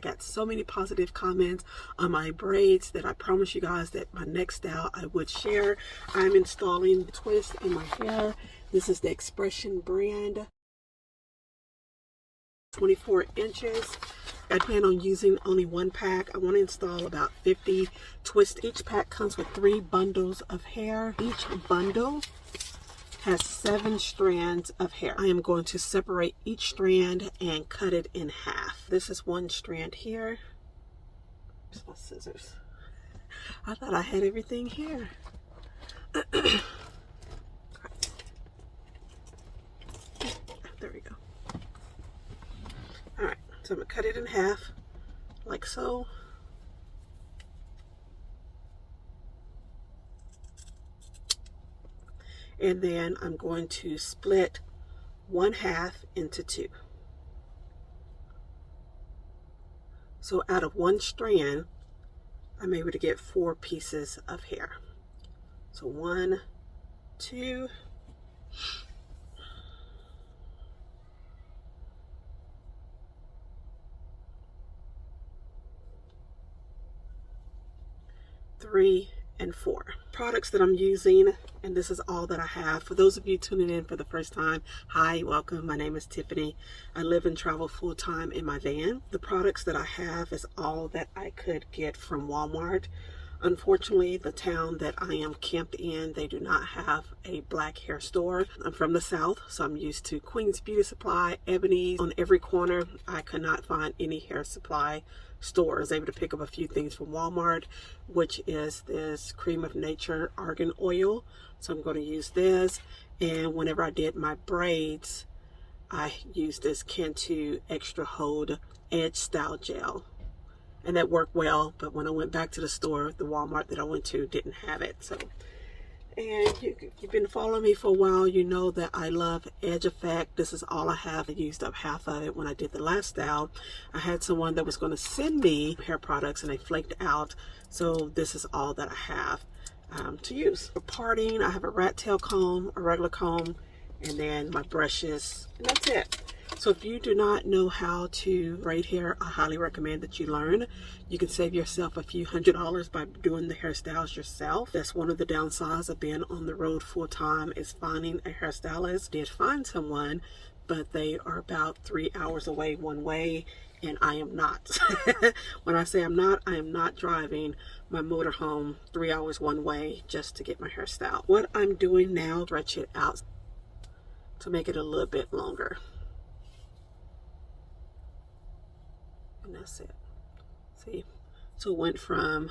Got so many positive comments on my braids that I promised you guys that my next style I would share. I'm installing the twist in my hair. This is the X-pression brand, 24 inches. I plan on using only one pack. I want to install about 50 twists. Each pack comes with 3 bundles of hair. Each bundle has 7 strands of hair. I am going to separate each strand and cut it in half. This is one strand here. Where's my scissors? I thought I had everything here. There we go. Alright, so I'm going to cut it in half, like so. And then I'm going to split 1/2 into 2. So out of one strand, I'm able to get 4 pieces of hair. So 1, 2, 3, and 4. Products that I'm using, and this is all that I have. For those of you tuning in for the first time, hi, welcome. My name is Tiffany. I live and travel full-time in my van. The products that I have is all that I could get from Walmart. Unfortunately, the town that I am camped in, they do not have a black hair store. I'm from the South, so I'm used to Queen's Beauty Supply, Ebony's. On every corner, I could not find any hair supply store. I was able to pick up a few things from Walmart, which is this Cream of Nature Argan Oil. So I'm going to use this. And whenever I did my braids, I used this Kinky Extra Hold Edge Style Gel. And that worked well, but when I went back to the store, the Walmart that I went to didn't have it. So, and you've been following me for a while, you know that I love Edge Effect. This is all I have. I used up half of it when I did the last style. I had someone that was going to send me hair products and they flaked out. So this is all that I have to use. For parting, I have a rat tail comb, a regular comb, and then my brushes, and that's it. So if you do not know how to braid hair, I highly recommend that you learn. You can save yourself a few $100s by doing the hairstyles yourself. That's one of the downsides of being on the road full time, is finding a hairstylist. Did find someone, but they are about 3 hours away one way, and I am not. When I say I am not driving my motorhome 3 hours one way just to get my hairstyle. What I'm doing now, stretch it out to make it a little bit longer. And that's it. See, so it went from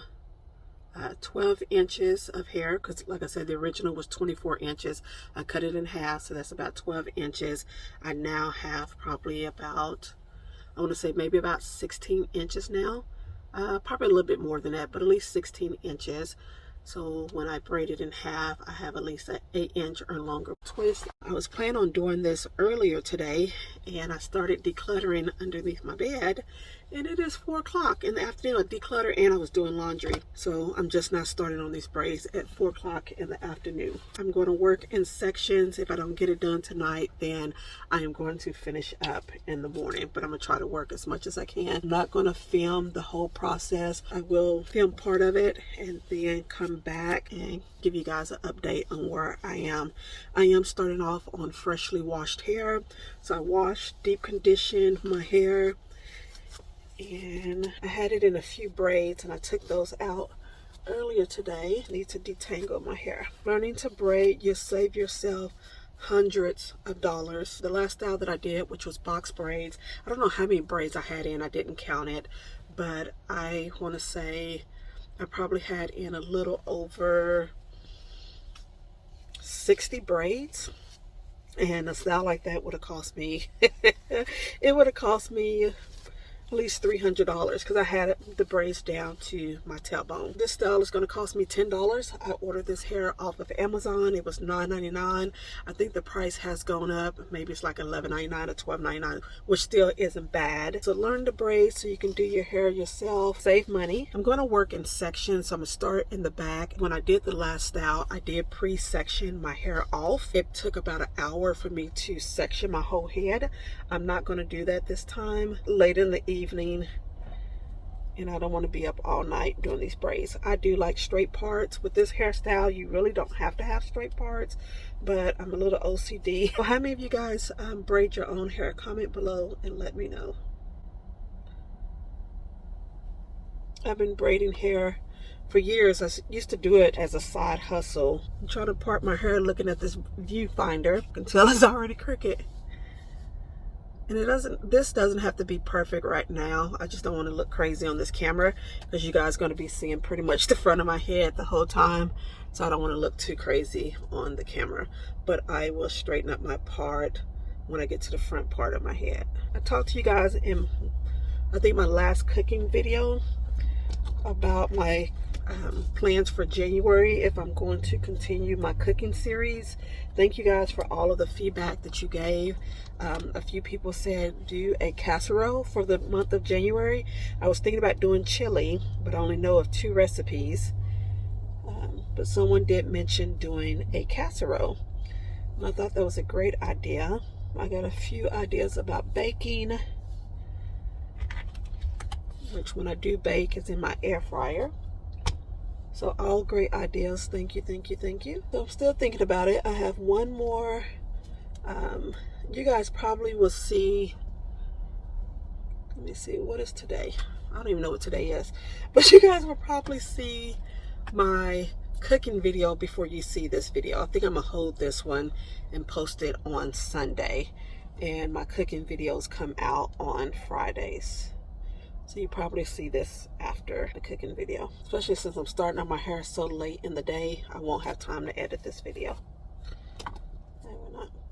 12 inches of hair, because like I said, the original was 24 inches. I cut it in half, so that's about 12 inches. I now have probably about, I want to say maybe about 16 inches now. Probably a little bit more than that, but at least 16 inches. So when I braid it in half, I have at least an 8-inch or longer twist. I was planning on doing this earlier today, and I started decluttering underneath my bed, and it is 4 o'clock in the afternoon. I decluttered and I was doing laundry. So I'm just not starting on these braids at 4 o'clock in the afternoon. I'm going to work in sections. If I don't get it done tonight, then I am going to finish up in the morning, but I'm going to try to work as much as I can. I'm not going to film the whole process. I will film part of it and then come back and give you guys an update on where I am. I am starting off on freshly washed hair. So I washed, deep conditioned my hair, and I had it in a few braids, and I took those out earlier today. I need to detangle my hair. Learning to braid, you save yourself hundreds of dollars. The last style that I did, which was box braids, I don't know how many braids I had in. I didn't count it, but I want to say I probably had in a little over 60 braids. And a style like that would have cost me, it would have cost me at least $300, because I had the braids down to my tailbone. This style is going to cost me $10. I ordered this hair off of Amazon. It was $9.99. I think the price has gone up. Maybe it's like $11.99 or $12.99, which still isn't bad. So learn to braid so you can do your hair yourself. Save money. I'm going to work in sections, so I'm going to start in the back. When I did the last style, I did pre-section my hair off. It took about an hour for me to section my whole head. I'm not going to do that this time. Late in the evening, and I don't want to be up all night doing these braids. I do like straight parts. With this hairstyle, you really don't have to have straight parts, but I'm a little OCD. So how many of you guys braid your own hair? Comment below and let me know. I've been braiding hair for years. I used to do it as a side hustle. I'm trying to part my hair looking at this viewfinder. You can tell it's already crooked. And this doesn't have to be perfect right now. I just don't want to look crazy on this camera because you guys are going to be seeing pretty much the front of my head the whole time. So I don't want to look too crazy on the camera. But I will straighten up my part when I get to the front part of my head. I talked to you guys in, I think, my last cooking video about my plans for January, if I'm going to continue my cooking series. Thank you guys for all of the feedback that you gave. A few people said do a casserole for the month of January. I was thinking about doing chili, but I only know of 2 recipes. But someone did mention doing a casserole, and I thought that was a great idea. I got a few ideas about baking, which when I do bake is in my air fryer. So all great ideas. Thank you, thank you, thank you. So I'm still thinking about it. I have one more. You guys probably will see. Let me see, what is today? I don't even know what today is. But you guys will probably see my cooking video before you see this video. I think I'm gonna hold this one and post it on Sunday. And my cooking videos come out on Fridays. So you probably see this after the cooking video. Especially since I'm starting on my hair so late in the day, I won't have time to edit this video.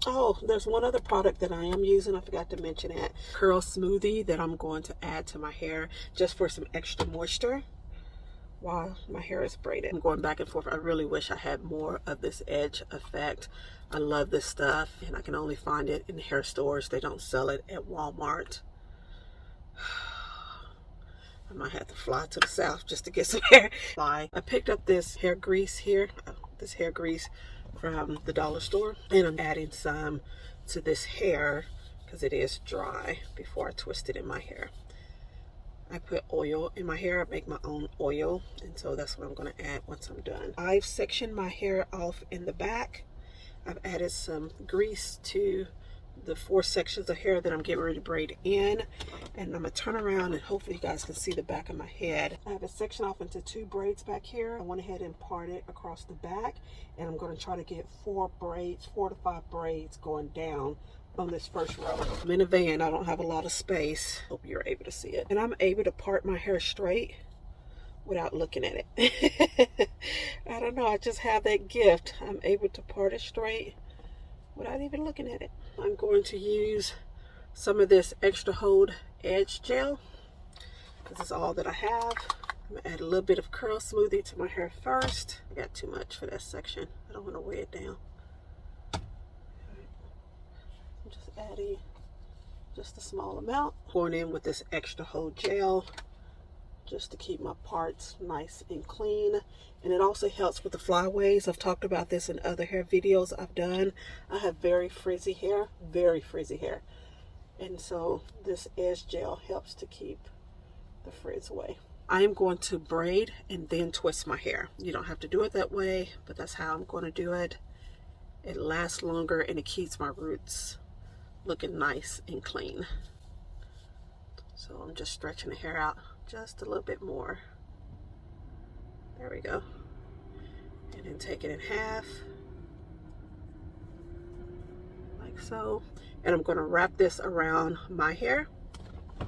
Oh, there's one other product that I am using. I forgot to mention it. Curl smoothie that I'm going to add to my hair just for some extra moisture while my hair is braided. I'm going back and forth. I really wish I had more of this edge effect. I love this stuff, and I can only find it in hair stores. They don't sell it at Walmart. I might have to fly to the south just to get some hair. I picked up this hair grease here, from the dollar store, and I'm adding some to this hair because it is dry before I twist it in my hair. I put oil in my hair. I make my own oil, and so that's what I'm going to add once I'm done. I've sectioned my hair off in the back. I've added some grease to the 4 sections of hair that I'm getting ready to braid in, and I'm gonna turn around and hopefully you guys can see the back of my head. I have it sectioned off into 2 braids back here. I went ahead and parted across the back, and I'm going to try to get 4 to 5 braids going down on this first row. I'm in a van. I don't have a lot of space. Hope you're able to see it. And I'm able to part my hair straight without looking at it. I don't know, I just have that gift. I'm able to part it straight without even looking at it. I'm going to use some of this extra hold edge gel because it's all that I have. I'm gonna add a little bit of curl smoothie to my hair first. I got too much for that section. I don't want to weigh it down. I'm just adding just a small amount. Pouring in with this extra hold gel just to keep my parts nice and clean. And it also helps with the flyaways. I've talked about this in other hair videos I've done. I have very frizzy hair, and so this edge gel helps to keep the frizz away. I am going to braid and then twist my hair. You don't have to do it that way, but that's how I'm going to do it. It lasts longer and it keeps my roots looking nice and clean. So I'm just stretching the hair out just a little bit more. There we go. And then take it in half, like so. And I'm going to wrap this around my hair. I'm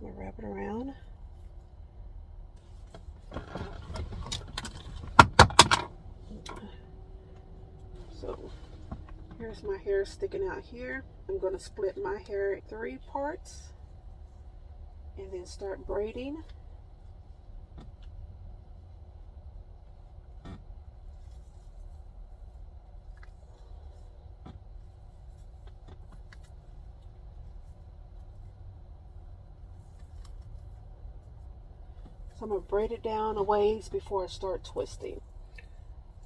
going to wrap it around. So here's my hair sticking out here. I'm going to split my hair in 3 parts and then start braiding. So I'm going to braid it down a ways before I start twisting.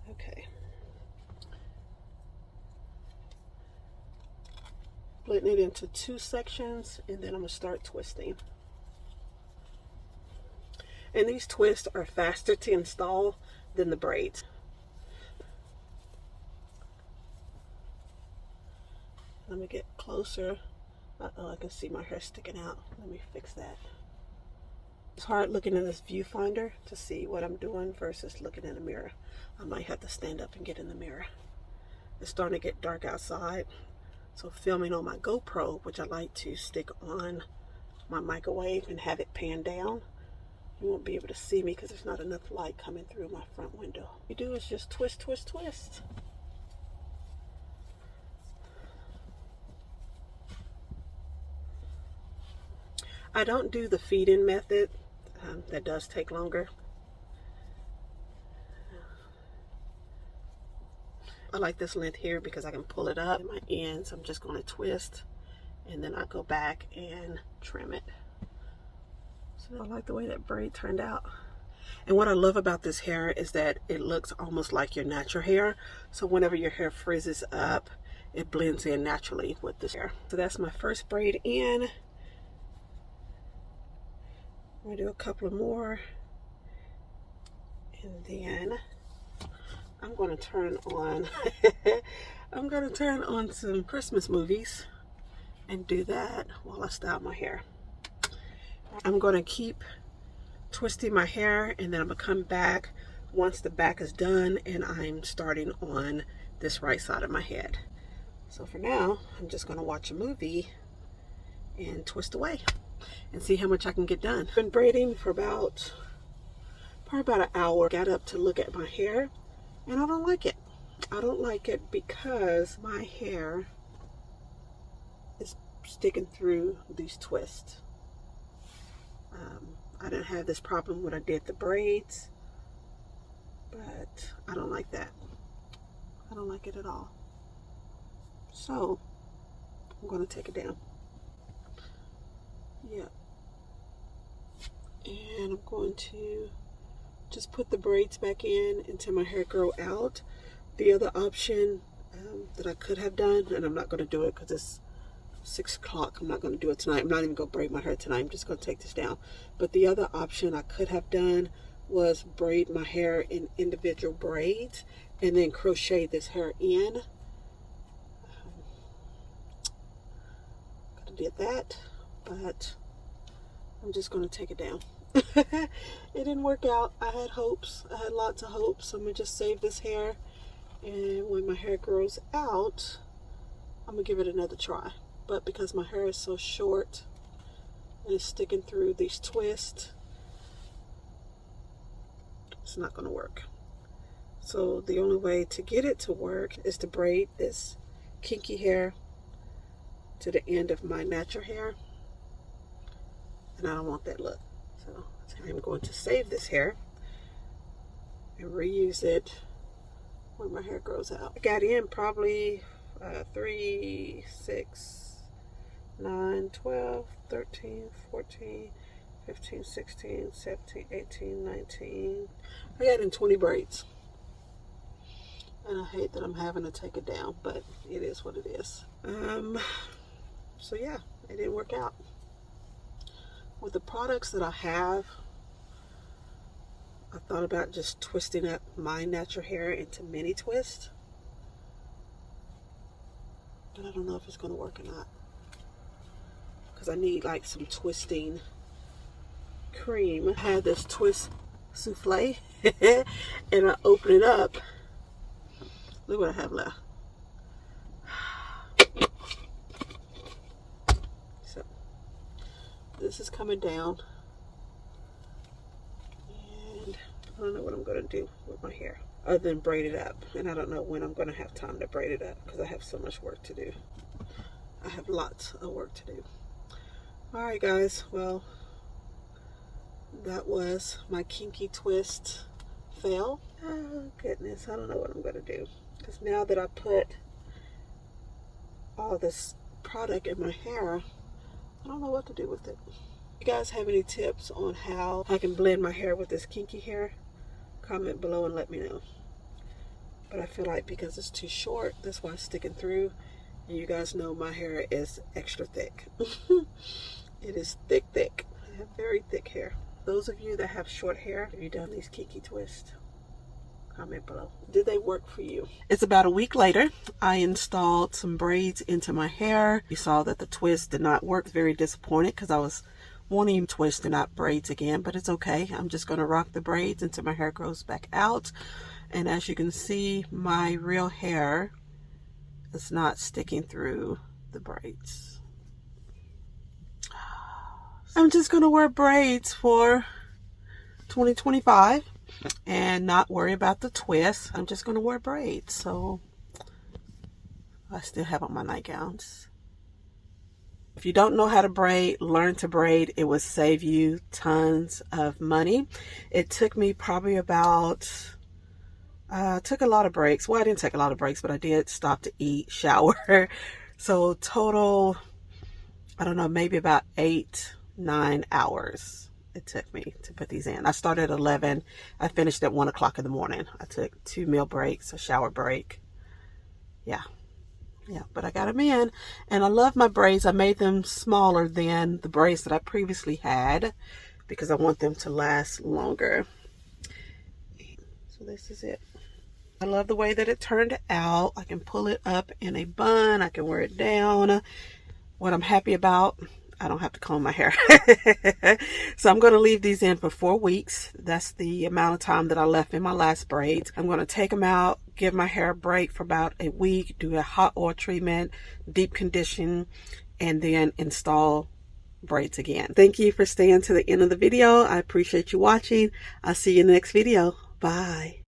Okay. splitting it into 2 sections, and then I'm going to start twisting. And these twists are faster to install than the braids. Let me get closer. Uh-oh, I can see my hair sticking out. Let me fix that. It's hard looking in this viewfinder to see what I'm doing versus looking in the mirror. I might have to stand up and get in the mirror. It's starting to get dark outside, so filming on my GoPro, which I like to stick on my microwave and have it pan down, you won't be able to see me because there's not enough light coming through my front window. What you do is just twist, twist, twist. I don't do the feed-in method. That does take longer. I like this length here because I can pull it up at my ends. I'm just going to twist, and then I go back and trim it. So I like the way that braid turned out. And what I love about this hair is that it looks almost like your natural hair. So whenever your hair frizzes up, it blends in naturally with this hair. So that's my first braid in. I'm going to do a couple of more, and then I'm going to turn on I'm going to turn on some Christmas movies and do that while I style my hair. I'm going to keep twisting my hair, and then I'm going to come back once the back is done and I'm starting on this right side of my head. So for now, I'm just going to watch a movie and twist away and see how much I can get done. I've been braiding for probably about an hour. Got up to look at my hair, and I don't like it. I don't like it because my hair is sticking through these twists. I didn't have this problem when I did the braids, but I don't like that. I don't like it at all. So I'm going to take it down. Yeah. And I'm going to just put the braids back in until my hair grow out. The other option that I could have done, and I'm not going to do it because it's 6 o'clock. I'm not going to do it tonight. I'm not even going to braid my hair tonight. I'm just going to take this down. But the other option I could have done was braid my hair in individual braids and then crochet this hair in. Could have did that, but I'm just going to take it down. It didn't work out. I had hopes. I had lots of hopes. So I'm going to just save this hair, and when my hair grows out, I'm going to give it another try. But because my hair is so short and it's sticking through these twists, it's not going to work. So the only way to get it to work is to braid this kinky hair to the end of my natural hair, and I don't want that look. So I'm going to save this hair and reuse it when my hair grows out. I got in probably 3, 6, 9, 12, 13, 14, 15, 16, 17, 18, 19. I got in 20 braids. And I hate that I'm having to take it down, but it is what it is. So yeah, it didn't work out. With the products that I have, I thought about just twisting up my natural hair into mini twist. But I don't know if it's going to work or not. Because I need like some twisting cream. I had this twist souffle and I open it up. Look what I have left. So this is coming down, and I don't know what I'm going to do with my hair other than braid it up, and I don't know when I'm going to have time to braid it up because I have so much work to do. I have lots of work to do. Alright guys, well, that was my kinky twist fail. Oh goodness, I don't know what I'm going to do, because now that I put all this product in my hair, I don't know what to do with it. If you guys have any tips on how I can blend my hair with this kinky hair, comment below and let me know. But I feel like because it's too short, that's why it's sticking through, And you guys know my hair is extra thick. It is thick. I have very thick hair. Those of you that have short hair, have you done these kinky twists? Comment below. Did they work for you? It's about a week later. I installed some braids into my hair. You saw that the twist did not work. Very disappointed because I was wanting twist and not braids again, but it's okay. I'm just going to rock the braids until my hair grows back out. And as you can see, my real hair is not sticking through the braids. I'm just going to wear braids for 2025 and not worry about the twist. I'm just going to wear braids. So I still have on my nightgowns. If you don't know how to braid, learn to braid. It will save you tons of money. It took me probably about, took a lot of breaks. Well, I didn't take a lot of breaks, but I did stop to eat, shower. So total, I don't know, maybe about 8-9 hours it took me to put these in. I started at 11. I finished at 1 o'clock in the morning. I took 2 meal breaks, a shower break. Yeah, but I got them in. And I love my braids. I made them smaller than the braids that I previously had because I want them to last longer. So this is it. I love the way that it turned out. I can pull it up in a bun. I can wear it down. What I'm happy about, I don't have to comb my hair. So I'm going to leave these in for 4 weeks. That's the amount of time that I left in my last braids. I'm going to take them out, give my hair a break for about a week, do a hot oil treatment, deep condition, and then install braids again. Thank you for staying to the end of the video. I appreciate you watching. I'll see you in the next video. Bye.